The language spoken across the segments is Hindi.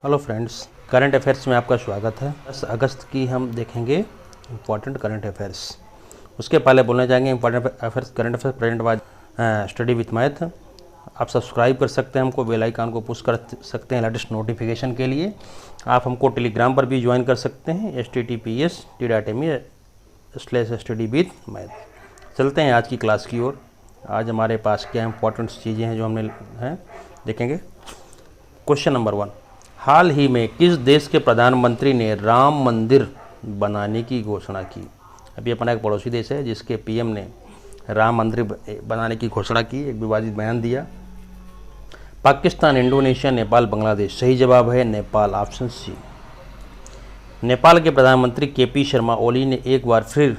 हेलो फ्रेंड्स, करंट अफेयर्स में आपका स्वागत है। 10 अगस्त की हम देखेंगे इम्पॉर्टेंट करंट अफेयर्स। उसके पहले बोलने जाएंगे important affairs, current affairs present by study with math. आप सब्सक्राइब कर सकते हैं, हमको बेल आइकन को पुश कर सकते हैं लेटेस्ट नोटिफिकेशन के लिए। आप हमको टेलीग्राम पर भी ज्वाइन कर सकते हैं https://study with math। चलते हैं आज की क्लास की ओर। आज हमारे पास क्या इंपॉर्टेंट चीज़ें हैं जो हमने हैं देखेंगे। क्वेश्चन नंबर 1, हाल ही में किस देश के प्रधानमंत्री ने राम मंदिर बनाने की घोषणा की? अभी अपना एक पड़ोसी देश है जिसके पीएम ने राम मंदिर बनाने की घोषणा की, एक विवादित बयान दिया। पाकिस्तान, इंडोनेशिया, नेपाल, बांग्लादेश। सही जवाब है नेपाल, ऑप्शन सी। नेपाल के प्रधानमंत्री केपी शर्मा ओली ने एक बार फिर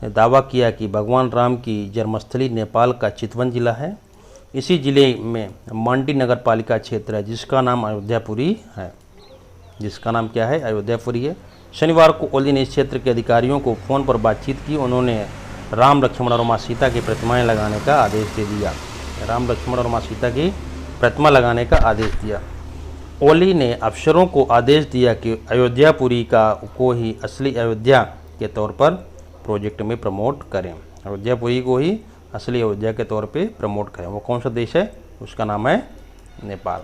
दावा किया कि भगवान राम की जन्मस्थली नेपाल का चितवन जिला है। इसी जिले में मांडी नगर पालिका क्षेत्र है जिसका नाम अयोध्यापुरी है। जिसका नाम क्या है? अयोध्यापुरी है। शनिवार को ओली ने इस क्षेत्र के अधिकारियों को फ़ोन पर बातचीत की। उन्होंने राम, लक्ष्मण और माँ सीता की प्रतिमाएं लगाने का आदेश दे दिया। राम, लक्ष्मण और माँ सीता की प्रतिमा लगाने का आदेश दिया। ओली ने अफसरों को आदेश दिया कि अयोध्यापुरी को ही असली अयोध्या के तौर पर प्रोजेक्ट में प्रमोट करें। अयोध्यापुरी को ही असली अयोध्या के तौर पे प्रमोट करें। वो कौन सा देश है? उसका नाम है नेपाल।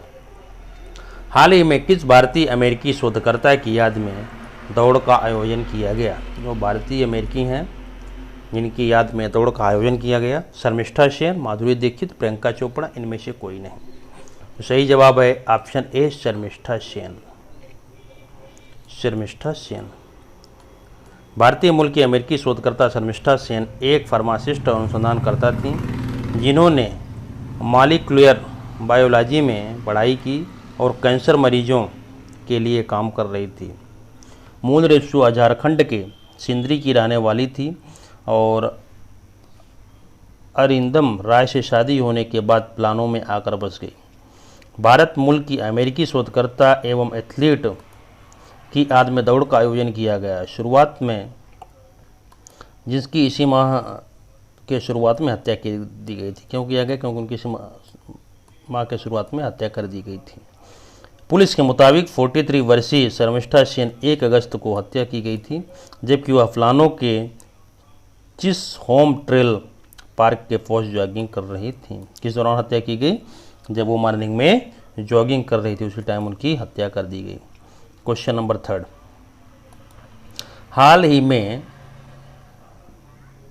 हाल ही में किस भारतीय अमेरिकी शोधकर्ता की याद में दौड़ का आयोजन किया गया? जो भारतीय अमेरिकी हैं जिनकी याद में दौड़ का आयोजन किया गया। शर्मिष्ठा सेन, माधुरी दीक्षित, प्रियंका चोपड़ा, इनमें से कोई नहीं। तो सही जवाब है ऑप्शन ए, शर्मिष्ठा सेन। शर्मिष्ठा सेन। भारतीय मूल की अमेरिकी शोधकर्ता शर्मिष्ठा सेन एक फार्मासिस्ट और अनुसंधानकर्ता थीं जिन्होंने मॉलिक्यूलर बायोलॉजी में पढ़ाई की और कैंसर मरीजों के लिए काम कर रही थी। मूल रूप से झारखंड के सिंदरी की रहने वाली थी और अरिंदम राय से शादी होने के बाद प्लानों में आकर बस गई। भारत मूल की अमेरिकी शोधकर्ता एवं एथलीट की याद में दौड़ का आयोजन किया गया। शुरुआत में जिसकी इसी माह के शुरुआत में हत्या की दी गई थी। क्यों किया गया? क्योंकि उनकी इसी माह के शुरुआत में हत्या कर दी गई थी। पुलिस के मुताबिक 43 वर्षीय शर्मिष्ठा सेन 1 अगस्त को हत्या की गई थी जबकि वह फ्लानो के चिस होम ट्रेल पार्क के पास जॉगिंग कर रही थी। किस दौरान हत्या की गई? जब वो मॉर्निंग में जॉगिंग कर रही थी, उसी टाइम उनकी हत्या कर दी गई। क्वेश्चन नंबर 3, हाल ही में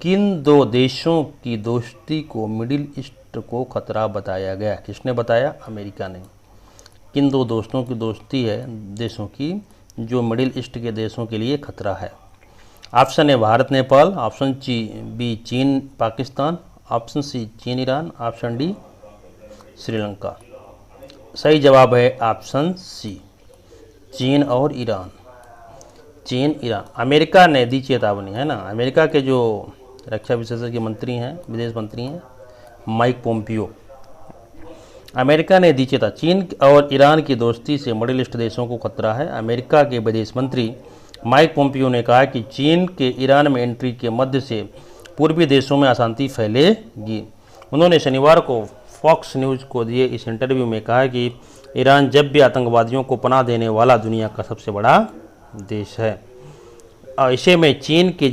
किन दो देशों की दोस्ती को मिडिल ईस्ट को खतरा बताया गया? किसने बताया? अमेरिका ने। किन दो दोस्तों की दोस्ती है देशों की जो मिडिल ईस्ट के देशों के लिए खतरा है? Option A Bharat Nepal, option B चीन पाकिस्तान, ऑप्शन सी चीन ईरान, ऑप्शन डी श्रीलंका। सही जवाब है ऑप्शन सी, चीन और ईरान। चीन ईरान। अमेरिका ने दी चेतावनी, है ना। अमेरिका के जो रक्षा विशेषज्ञ मंत्री हैं, विदेश मंत्री हैं, माइक पोम्पियो। अमेरिका ने दी चेतावनी, चीन और ईरान की दोस्ती से मिडिल ईस्ट देशों को खतरा है। अमेरिका के विदेश मंत्री माइक पोम्पियो ने कहा कि चीन के ईरान में एंट्री के मध्य से पूर्वी देशों में अशांति फैलेगी। उन्होंने शनिवार को फॉक्स न्यूज़ को दिए इस इंटरव्यू में कहा कि ईरान जब भी आतंकवादियों को पनाह देने वाला दुनिया का सबसे बड़ा देश है और ऐसे में चीन के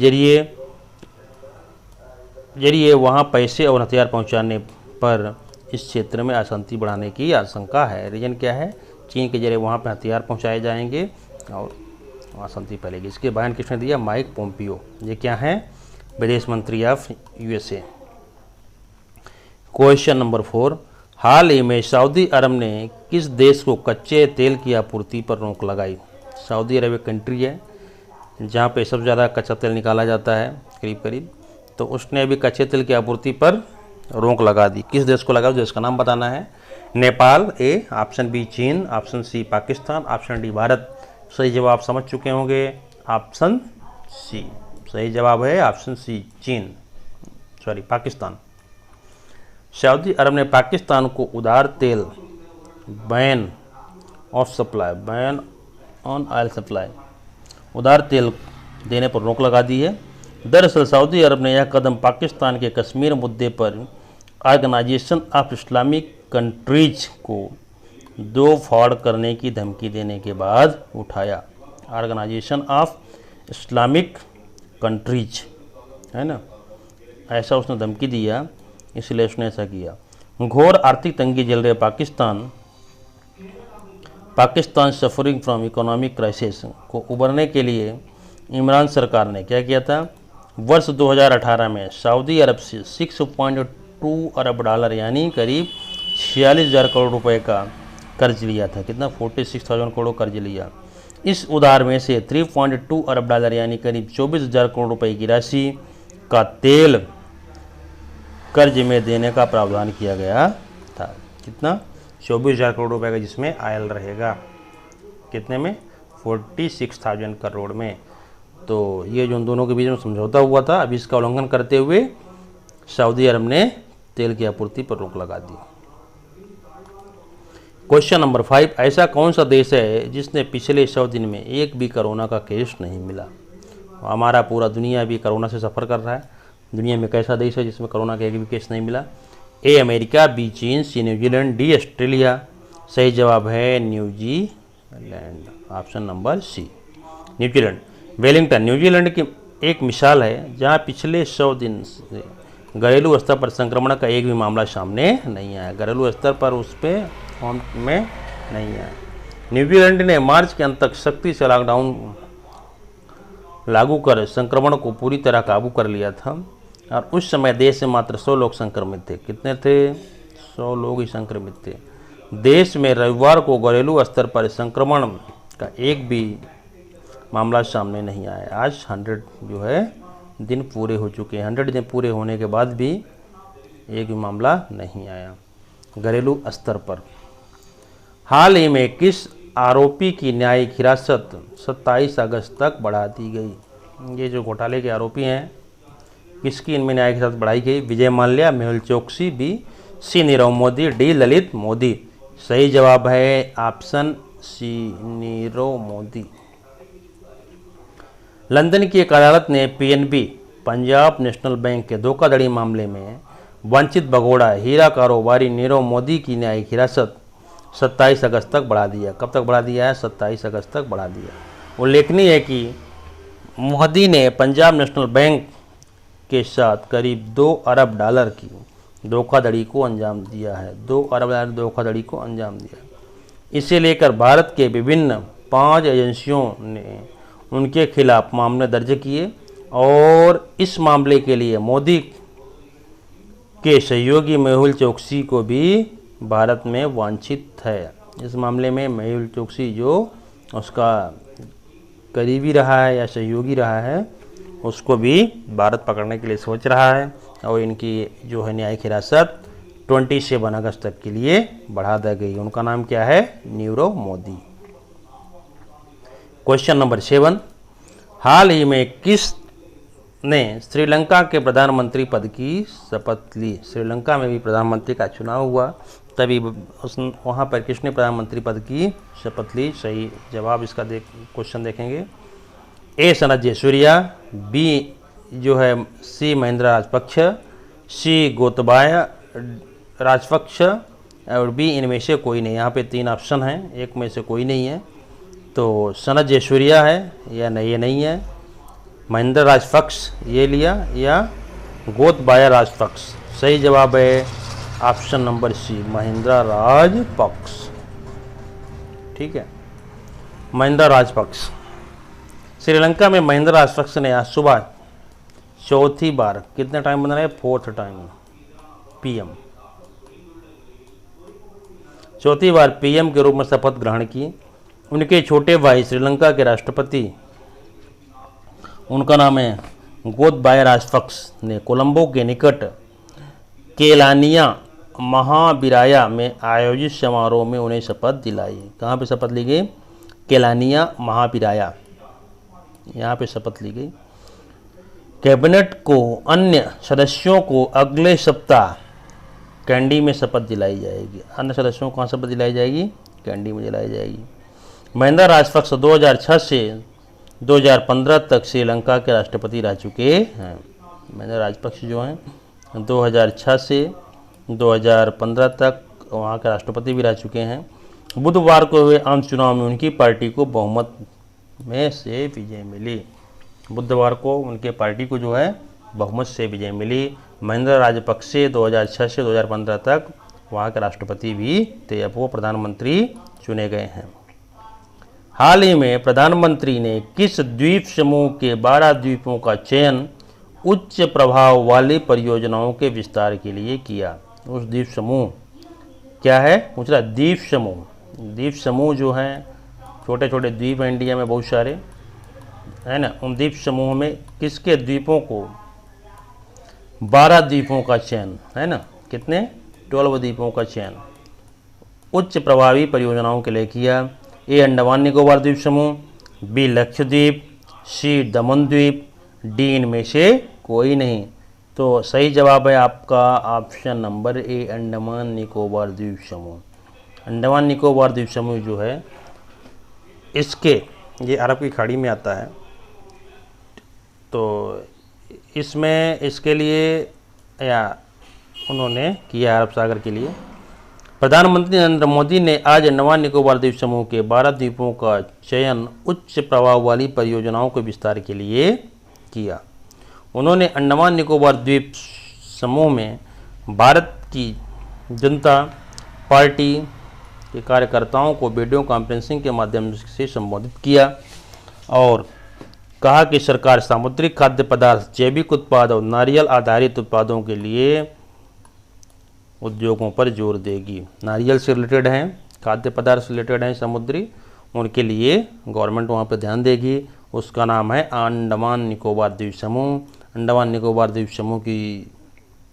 जरिए वहां पैसे और हथियार पहुंचाने पर इस क्षेत्र में अशांति बढ़ाने की आशंका है। रीजन क्या है? चीन के जरिए वहां पर हथियार पहुंचाए जाएंगे और अशांति फैलेगी। इसके बयान किसने दिया? Mike Pompeo. ये क्या है? विदेश मंत्री ऑफ यूएसए। क्वेश्चन नंबर 4, हाल ही में सऊदी अरब ने किस देश को कच्चे तेल की आपूर्ति पर रोक लगाई? सऊदी अरब एक कंट्री है जहाँ पे सबसे ज़्यादा कच्चा तेल निकाला जाता है करीब, तो उसने अभी कच्चे तेल की आपूर्ति पर रोक लगा दी। किस देश को लगा? उस देश का नाम बताना है। नेपाल ए, ऑप्शन बी चीन, option C Pakistan, option D Bharat. सही जवाब समझ चुके होंगे, ऑप्शन सी। सही जवाब है ऑप्शन सी, पाकिस्तान। सऊदी अरब ने पाकिस्तान को उधार तेल बैन ऑन ऑयल सप्लाई, उधार तेल देने पर रोक लगा दी है। दरअसल सऊदी अरब ने यह कदम पाकिस्तान के कश्मीर मुद्दे पर ऑर्गेनाइजेशन ऑफ इस्लामिक कंट्रीज को दो फाड़ करने की धमकी देने के बाद उठाया। ऑर्गेनाइजेशन ऑफ इस्लामिक कंट्रीज, है ना, ऐसा उसने धमकी दिया, इसलिए उसने ऐसा किया। घोर आर्थिक तंगी झेल रहे Pakistan suffering from economic crisis को उबरने के लिए इमरान सरकार ने क्या किया था? वर्ष 2018 में सऊदी अरब से 6.2 अरब डॉलर यानी करीब 46,000 करोड़ रुपए का कर्ज लिया था। कितना? 46,000 करोड़ कर्ज लिया। इस उधार में से 3.2 अरब डॉलर यानी करीब 24,000 करोड़ रुपए की राशि का तेल कर्ज में देने का प्रावधान किया गया था। कितना? 24,000 करोड़ रुपए का, जिसमें आयल रहेगा कितने में? 46,000 करोड़ में। तो ये जो उन दोनों के बीच में समझौता हुआ था, अभी इसका उल्लंघन करते हुए सऊदी अरब ने तेल की आपूर्ति पर रोक लगा दी। क्वेश्चन नंबर 5, ऐसा कौन सा देश है जिसने पिछले 100 दिन में एक भी कोरोना का केस नहीं मिला? हमारा पूरा दुनिया भी कोरोना से सफ़र कर रहा है। दुनिया में कैसा देश है जिसमें कोरोना का एक भी केस नहीं मिला? ए अमेरिका, बी चीन, सी न्यूजीलैंड, डी ऑस्ट्रेलिया। सही जवाब है New Zealand, option number C, New Zealand. Wellington New Zealand की एक मिसाल है जहां पिछले 100 दिन से घरेलू स्तर पर संक्रमण का एक भी मामला सामने नहीं आया। घरेलू स्तर पर उस पर फॉर्म में नहीं आया। न्यूजीलैंड ने मार्च के अंत तक सख्ती से लॉकडाउन लागू कर संक्रमण को पूरी तरह काबू कर लिया था और उस समय देश में मात्र 100 लोग संक्रमित थे। कितने थे? 100 लोग ही संक्रमित थे। देश में रविवार को घरेलू स्तर पर संक्रमण का एक भी मामला सामने नहीं आया। आज 100 जो है दिन पूरे हो चुके हैं। 100 दिन पूरे होने के बाद भी एक भी मामला नहीं आया घरेलू स्तर पर। हाल ही में किस आरोपी की न्यायिक हिरासत 27 अगस्त तक बढ़ा दी गई? ये जो घोटाले के आरोपी हैं, किसकी इनमें न्यायिक हिरासत बढ़ाई गई? Vijay Mallya, Mehul Choksi, B, C Nirav Modi, D Lalit Modi. सही जवाब है option C, Nirav Modi. London की एक अदालत ने पीएनबी पंजाब नेशनल बैंक के धोखाधड़ी मामले में वंचित भगोड़ा हीरा कारोबारी नीरव मोदी की न्यायिक हिरासत 27 अगस्त तक बढ़ा दिया। कब तक बढ़ा दिया है? 27 अगस्त तक बढ़ा दिया। उल्लेखनीय है कि मोदी ने पंजाब नेशनल बैंक के साथ करीब 2 अरब डॉलर की धोखाधड़ी को अंजाम दिया है। 2 अरब डॉलर धोखाधड़ी को अंजाम दिया। इसे लेकर भारत के विभिन्न 5 एजेंसियों ने उनके खिलाफ मामले दर्ज किए और इस मामले के लिए मोदी के सहयोगी मेहुल चोकसी को भी भारत में वांछित है। इस मामले में मेहुल चोकसी जो उसका करीबी रहा है या सहयोगी रहा है, उसको भी भारत पकड़ने के लिए सोच रहा है और इनकी जो है न्यायिक हिरासत 27 अगस्त तक के लिए बढ़ा दी गई। उनका नाम क्या है? नीरव मोदी। क्वेश्चन नंबर 7, हाल ही में किस ने श्रीलंका के प्रधानमंत्री पद की शपथ ली? श्रीलंका में भी प्रधानमंत्री का चुनाव हुआ, तभी वहाँ पर किसने प्रधानमंत्री पद की शपथ ली? सही जवाब इसका क्वेश्चन देखेंगे। ए सनत जयसूर्या, बी जो है सी महिंद्रा राजपक्ष, सी गोतबाया राजपक्ष और बी इनमें से कोई नहीं। यहाँ पे 3 ऑप्शन हैं, एक में से कोई नहीं है। तो सनत जयसूर्या है या नहीं? ये नहीं है। महिंद्रा राजपक्ष ये लिया या गोतबाया राजपक्ष। सही जवाब है option number C, Mahinda Rajapaksa. ठीक है, महिंद्रा राजपक्ष। श्रीलंका में महिंद्रा राजपक्ष ने आज सुबह चौथी बार, कितने टाइम बना है? 4th टाइम पीएम, चौथी बार पीएम के रूप में शपथ ग्रहण की। उनके छोटे भाई श्रीलंका के राष्ट्रपति, उनका नाम है गोतबाया राजपक्ष, ने कोलंबो के निकट केलानिया महाविराया में आयोजित समारोह में उन्हें शपथ दिलाई। कहाँ पे शपथ ली गई? केलानिया महाविराया, यहाँ पे शपथ ली गई। कैबिनेट को अन्य सदस्यों को अगले सप्ताह कैंडी में शपथ दिलाई जाएगी। अन्य सदस्यों को कहाँ शपथ दिलाई जाएगी? कैंडी में दिलाई जाएगी। महिंद्रा राजपक्ष 2006 से 2015 तक श्रीलंका के राष्ट्रपति रह चुके हैं। महिंद्रा राजपक्ष जो हैं 2006 से 2015 तक वहाँ के राष्ट्रपति भी रह चुके हैं। बुधवार को हुए आम चुनाव में उनकी पार्टी को बहुमत में से विजय मिली। बुधवार को उनके पार्टी को जो है बहुमत से विजय मिली। महिंद्रा राजपक्षे 2006 से 2015 तक वहाँ के राष्ट्रपति भी थे, अब वो प्रधानमंत्री चुने गए हैं। हाल ही में प्रधानमंत्री ने किस द्वीप समूह के 12 द्वीपों का चयन उच्च प्रभाव वाली परियोजनाओं के विस्तार के लिए किया? उस द्वीप समूह क्या है पूछ रहा, द्वीप समूह। द्वीप समूह जो हैं छोटे छोटे द्वीप हैं इंडिया में बहुत सारे, है ना, उन द्वीप समूह में किसके द्वीपों को 12 द्वीपों का चयन, है ना, कितने 12 द्वीपों का चयन उच्च प्रभावी परियोजनाओं के लिए किया? ए अंडमान निकोबार द्वीप समूह, बी लक्षद्वीप, सी दमन द्वीप, डी इनमें से कोई नहीं। तो सही जवाब है आपका ऑप्शन नंबर ए, अंडमान निकोबार द्वीप समूह। अंडमान निकोबार द्वीप समूह जो है इसके ये अरब की खाड़ी में आता है, तो इसमें इसके लिए या उन्होंने किया अरब सागर के लिए। प्रधानमंत्री नरेंद्र मोदी ने आज अंडमान निकोबार द्वीप समूह के 12 द्वीपों का चयन उच्च प्रभाव वाली परियोजनाओं के विस्तार के लिए किया। उन्होंने अंडमान निकोबार द्वीप समूह में भारत की जनता पार्टी के कार्यकर्ताओं को वीडियो कॉन्फ्रेंसिंग के माध्यम से संबोधित किया और कहा कि सरकार सामुद्रिक खाद्य पदार्थ, जैविक उत्पाद और नारियल आधारित उत्पादों के लिए उद्योगों पर जोर देगी। नारियल से रिलेटेड हैं, खाद्य पदार्थ से रिलेटेड हैं समुद्री, उनके लिए गवर्नमेंट वहाँ पर ध्यान देगी। उसका नाम है अंडमान निकोबार द्वीप समूह। अंडमान निकोबार द्वीप समूह की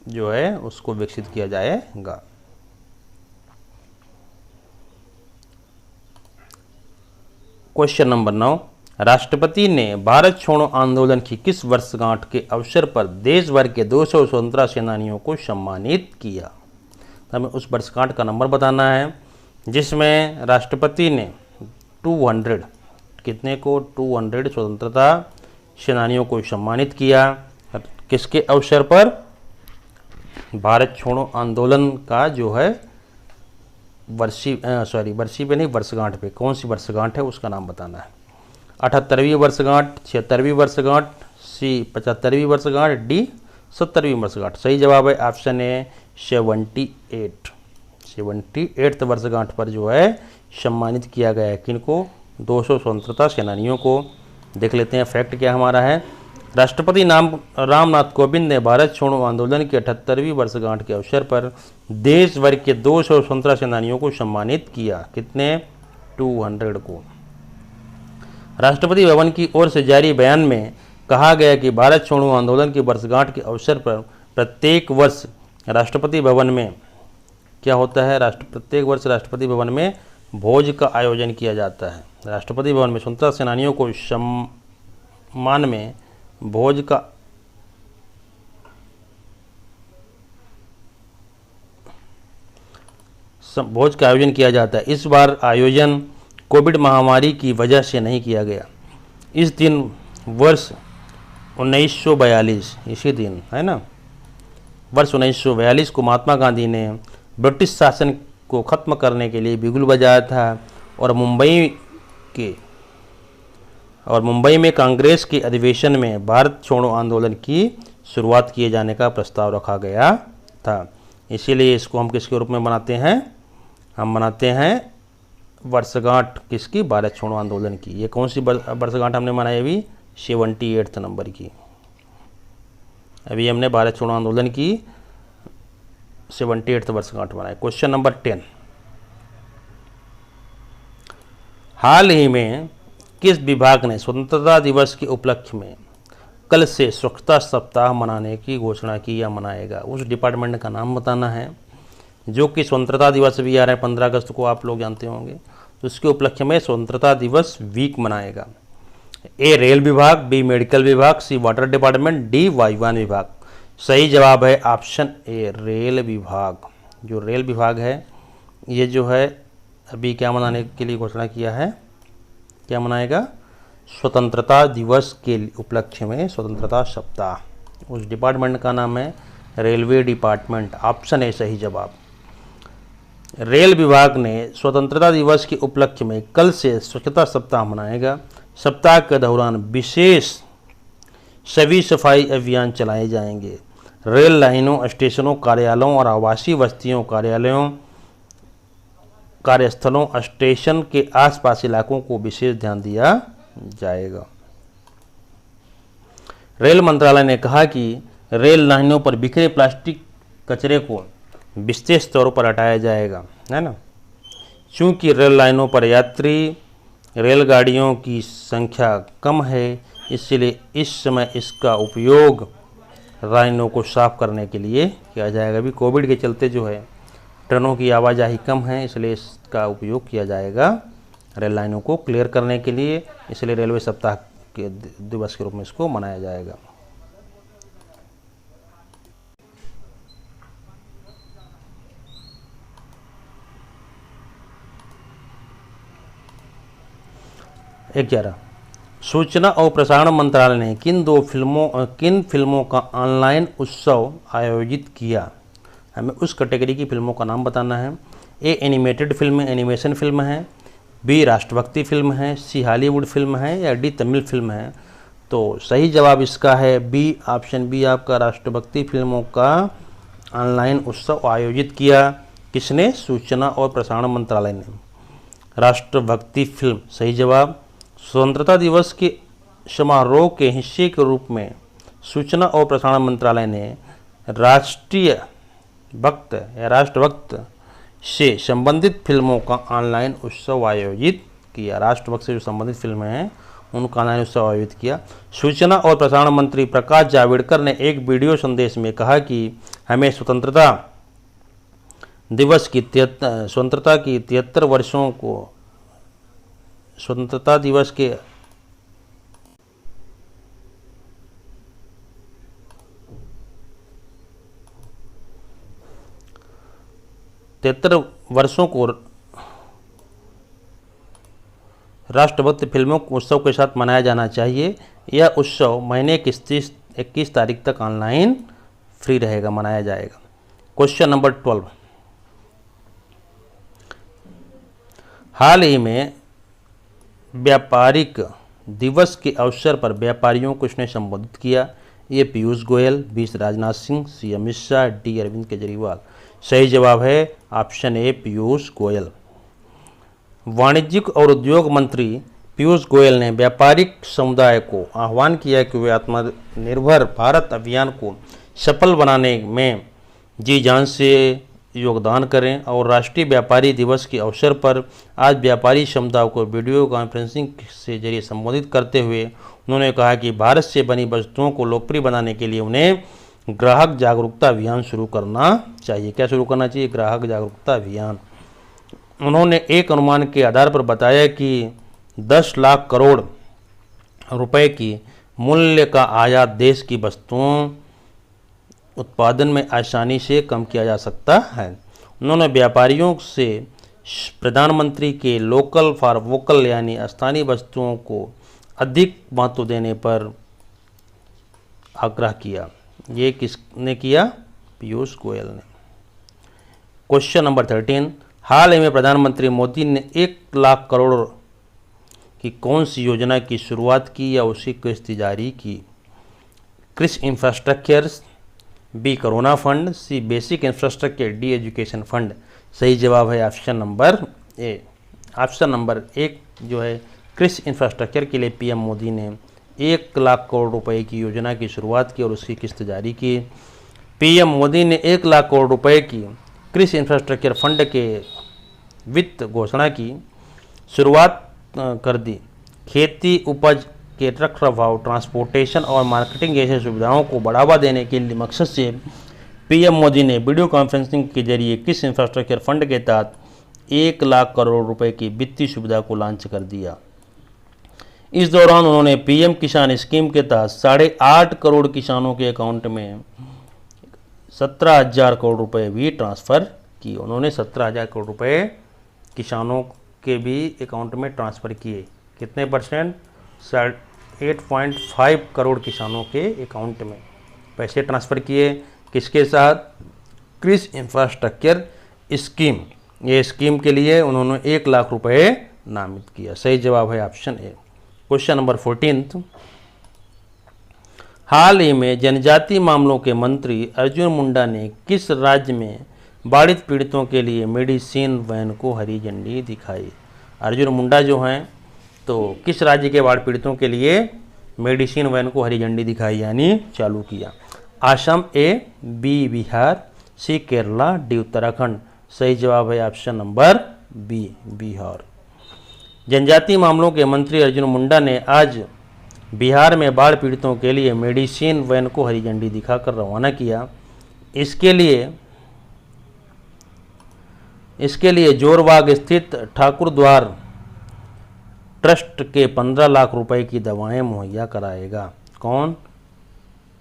जो है उसको विकसित किया जाएगा। क्वेश्चन नंबर 9, राष्ट्रपति ने भारत छोड़ो आंदोलन की किस वर्षगांठ के अवसर पर देश भर के 200 स्वतंत्रता सेनानियों को सम्मानित किया? हमें उस वर्षगांठ का नंबर बताना है जिसमें राष्ट्रपति ने 200 कितने को 200 स्वतंत्रता सेनानियों को सम्मानित किया। किसके अवसर पर? भारत छोड़ो आंदोलन का जो है वर्षी पे नहीं, वर्षगांठ पे। कौन सी वर्षगांठ है उसका नाम बताना है। 78वीं वर्षगांठ, 76वीं वर्षगांठ, सी 75वीं वर्षगांठ, डी 70वीं वर्षगांठ। सही जवाब है ऑप्शन ए 78th वर्षगांठ पर जो है सम्मानित किया गया है। किनको? 200 स्वतंत्रता सेनानियों को। देख लेते हैं फैक्ट क्या हमारा है। राष्ट्रपति रामनाथ कोविंद ने भारत छोड़ो आंदोलन की 78वीं वर्षगांठ के अवसर पर देश भर के 200 स्वतंत्रता सेनानियों को सम्मानित किया। कितने? 200 को। राष्ट्रपति भवन की ओर से जारी बयान में कहा गया कि भारत छोड़ो आंदोलन की वर्षगांठ के अवसर पर प्रत्येक वर्ष राष्ट्रपति भवन में क्या होता है? प्रत्येक वर्ष राष्ट्रपति भवन में भोज का आयोजन किया जाता है। राष्ट्रपति भवन में स्वतंत्रता सेनानियों को सम्मान में भोज का आयोजन किया जाता है। इस बार आयोजन कोविड महामारी की वजह से नहीं किया गया। इस दिन वर्ष 1942 इसी दिन है ना, वर्ष 1942 को महात्मा गांधी ने ब्रिटिश शासन को ख़त्म करने के लिए बिगुल बजाया था और मुंबई में कांग्रेस के अधिवेशन में भारत छोड़ो आंदोलन की शुरुआत किए जाने का प्रस्ताव रखा गया था। इसीलिए इसको हम किसके रूप में मनाते हैं? हम मनाते हैं वर्षगांठ किसकी? भारत छोड़ो आंदोलन की। ये कौन सी वर्षगांठ हमने मनाई? अभी 78 नंबर की। अभी हमने भारत छोड़ो आंदोलन की 78 वर्षगांठ मनाई। क्वेश्चन नंबर 10, हाल ही में किस विभाग ने स्वतंत्रता दिवस के उपलक्ष्य में कल से स्वच्छता सप्ताह मनाने की घोषणा की या मनाएगा? उस डिपार्टमेंट का नाम बताना है जो कि स्वतंत्रता दिवस भी आ रहा है 15 अगस्त को, आप लोग जानते होंगे। तो उसके उपलक्ष्य में स्वतंत्रता दिवस वीक मनाएगा। ए रेल विभाग, बी मेडिकल विभाग, सी वाटर डिपार्टमेंट, डी वायुयान विभाग। सही जवाब है ऑप्शन ए रेल विभाग। जो रेल विभाग है ये जो है अभी क्या मनाने के लिए घोषणा किया है? क्या मनाएगा? स्वतंत्रता दिवस के उपलक्ष्य में स्वतंत्रता सप्ताह। उस डिपार्टमेंट का नाम है रेलवे डिपार्टमेंट। ऑप्शन ए सही जवाब। रेल विभाग ने स्वतंत्रता दिवस के उपलक्ष्य में कल से स्वच्छता सप्ताह मनाएगा। सप्ताह के दौरान विशेष सभी सफाई अभियान चलाए जाएंगे। रेल लाइनों, स्टेशनों, कार्यालयों और आवासीय बस्तियों, कार्यालयों, कार्यस्थलों, स्टेशन के आसपास इलाकों को विशेष ध्यान दिया जाएगा। रेल मंत्रालय ने कहा कि रेल लाइनों पर बिखरे प्लास्टिक कचरे को विशेष तौर पर हटाया जाएगा, है ना। चूँकि रेल लाइनों पर यात्री रेलगाड़ियों की संख्या कम है, इसलिए इस समय इसका उपयोग लाइनों को साफ करने के लिए किया जाएगा। अभी कोविड के चलते जो है ट्रेनों की आवाजाही कम है, इसलिए इसका उपयोग किया जाएगा रेल लाइनों को क्लियर करने के लिए। इसलिए रेलवे सप्ताह के दिवस के रूप में इसको मनाया जाएगा। एक 11 सूचना और प्रसारण मंत्रालय ने किन फिल्मों का ऑनलाइन उत्सव आयोजित किया। हमें उस कैटेगरी की फिल्मों का नाम बताना है। ए एनिमेटेड फिल्म, एनिमेशन फिल्म है, बी राष्ट्रभक्ति फिल्म है, सी हॉलीवुड फिल्म है, या डी तमिल फिल्म है। तो सही जवाब इसका है बी, ऑप्शन बी आपका, राष्ट्रभक्ति फिल्मों का ऑनलाइन उत्सव आयोजित किया। किसने? सूचना और प्रसारण मंत्रालय ने। राष्ट्रभक्ति फिल्म सही जवाब। स्वतंत्रता दिवस के समारोह के हिस्से के रूप में सूचना और प्रसारण मंत्रालय ने राष्ट्रीय भक्त या राष्ट्रभक्त से संबंधित फिल्मों का ऑनलाइन उत्सव आयोजित किया। राष्ट्रभक्त से जो संबंधित फिल्में हैं उनका ऑनलाइन उत्सव आयोजित किया। सूचना और प्रसारण मंत्री प्रकाश जावड़ेकर ने एक वीडियो संदेश में कहा कि हमें स्वतंत्रता की 73 वर्षों को स्वतंत्रता दिवस के 73 वर्षों को राष्ट्रभक्त फिल्मों उत्सव के साथ मनाया जाना चाहिए। यह उत्सव महीने की 21 तारीख तक ऑनलाइन फ्री रहेगा, मनाया जाएगा। क्वेश्चन नंबर 12, हाल ही में व्यापारिक दिवस के अवसर पर व्यापारियों को इसने संबोधित किया। ये पीयूष गोयल, बी राजनाथ सिंह, सी अमित शाह, डी अरविंद केजरीवाल। सही जवाब है ऑप्शन ए पीयूष गोयल। वाणिज्यिक और उद्योग मंत्री पीयूष गोयल ने व्यापारिक समुदाय को आह्वान किया कि वे आत्मनिर्भर भारत अभियान को सफल बनाने में जी जान से योगदान करें और राष्ट्रीय व्यापारी दिवस के अवसर पर आज व्यापारी समुदाय को वीडियो कॉन्फ्रेंसिंग से जरिए संबोधित करते हुए उन्होंने कहा कि भारत से बनी वस्तुओं को लोकप्रिय बनाने के लिए उन्हें ग्राहक जागरूकता अभियान शुरू करना चाहिए। क्या शुरू करना चाहिए? ग्राहक जागरूकता अभियान। उन्होंने एक अनुमान के आधार पर बताया कि 10 लाख करोड़ रुपए की मूल्य का आयात देश की वस्तुओं उत्पादन में आसानी से कम किया जा सकता है। उन्होंने व्यापारियों से प्रधानमंत्री के लोकल फॉर वोकल यानी स्थानीय वस्तुओं को अधिक महत्व देने पर आग्रह किया। ये किसने किया? पीयूष गोयल ने। क्वेश्चन नंबर 13, हाल ही में प्रधानमंत्री मोदी ने 1 लाख करोड़ की कौन सी योजना की शुरुआत की या उसी किस्त जारी की? कृषि infrastructure, B corona fund, C basic infrastructure, D education fund. सही जवाब है option number A. Option number 1 जो है कृषि इंफ्रास्ट्रक्चर के लिए पीएम मोदी ने 1 लाख करोड़ रुपए की योजना की शुरुआत की और उसकी किस्त जारी की। पीएम मोदी ने 1 लाख करोड़ रुपए की कृषि इंफ्रास्ट्रक्चर फंड के वित्त घोषणा की शुरुआत कर दी। खेती उपज के रखरखाव, ट्रांसपोर्टेशन और मार्केटिंग जैसे सुविधाओं को बढ़ावा देने के लिए मकसद से पीएम मोदी ने वीडियो कॉन्फ्रेंसिंग के जरिए कृषि इंफ्रास्ट्रक्चर फंड के तहत 1 लाख करोड़ रुपए की वित्तीय सुविधा को लॉन्च कर दिया। इस दौरान उन्होंने पीएम किसान स्कीम के तहत 8.5 करोड़ किसानों के अकाउंट में 17,000 करोड़ रुपए भी ट्रांसफ़र किए। उन्होंने 17,000 करोड़ रुपए किसानों के भी अकाउंट में ट्रांसफ़र किए। कितने परसेंट? 8.5 करोड़ किसानों के अकाउंट में पैसे ट्रांसफ़र किए। किसके साथ? कृषि इंफ्रास्ट्रक्चर स्कीम ये स्कीम के लिए उन्होंने 1 लाख रुपए नामित किया। सही जवाब है ऑप्शन ए। Question number 14। हाल ही में जनजातीय मामलों के मंत्री अर्जुन मुंडा ने किस राज्य में बाढ़ पीड़ितों के लिए मेडिसिन वैन को हरी झंडी दिखाई? अर्जुन मुंडा जो हैं तो किस राज्य के बाढ़ पीड़ितों के लिए मेडिसिन वैन को हरी झंडी दिखाई यानी चालू किया? असम ए, बी बिहार, सी केरला, डी उत्तराखंड। सही जवाब है ऑप्शन नंबर बी बिहार। जनजातीय मामलों के मंत्री अर्जुन मुंडा ने आज बिहार में बाढ़ पीड़ितों के लिए मेडिसिन वैन को हरी झंडी दिखाकर रवाना किया। इसके लिए जोरबाग स्थित ठाकुर द्वार ट्रस्ट के 15 लाख रुपए की दवाएं मुहैया कराएगा। कौन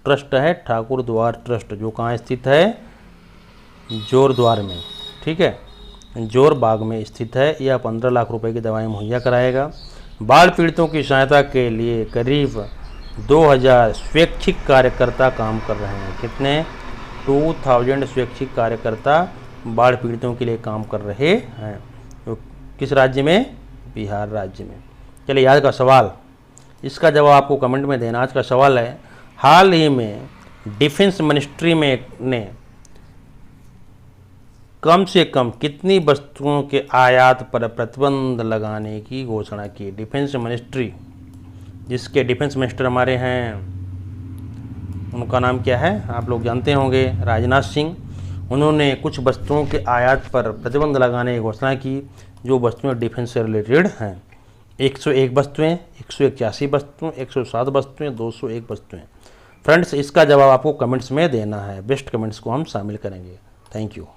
ट्रस्ट है? ठाकुर द्वार ट्रस्ट, जो कहाँ स्थित है? जोरद्वार में, ठीक है, जोरबाग में स्थित है। यह 15 लाख रुपए की दवाएं मुहैया कराएगा। बाढ़ पीड़ितों की सहायता के लिए करीब 2000 स्वैच्छिक कार्यकर्ता काम कर रहे हैं। कितने? 2000 स्वैच्छिक कार्यकर्ता बाढ़ पीड़ितों के लिए काम कर रहे हैं। तो किस राज्य में? बिहार राज्य में। चलिए आज का सवाल, इसका जवाब आपको कमेंट में देना। आज का सवाल है, हाल ही में डिफेंस मिनिस्ट्री ने कम से कम कितनी वस्तुओं के आयात पर प्रतिबंध लगाने की घोषणा की? डिफेंस मिनिस्ट्री, जिसके डिफेंस मिनिस्टर हमारे हैं, उनका नाम क्या है? आप लोग जानते होंगे, राजनाथ सिंह। उन्होंने कुछ वस्तुओं के आयात पर प्रतिबंध लगाने की घोषणा की, जो वस्तुएं डिफेंस से रिलेटेड हैं। 101 वस्तुएं, 181 वस्तुएं, 107 वस्तुएं, 201 वस्तुएं। फ्रेंड्स, इसका जवाब आपको कमेंट्स में देना है। बेस्ट कमेंट्स को हम शामिल करेंगे। Thank you.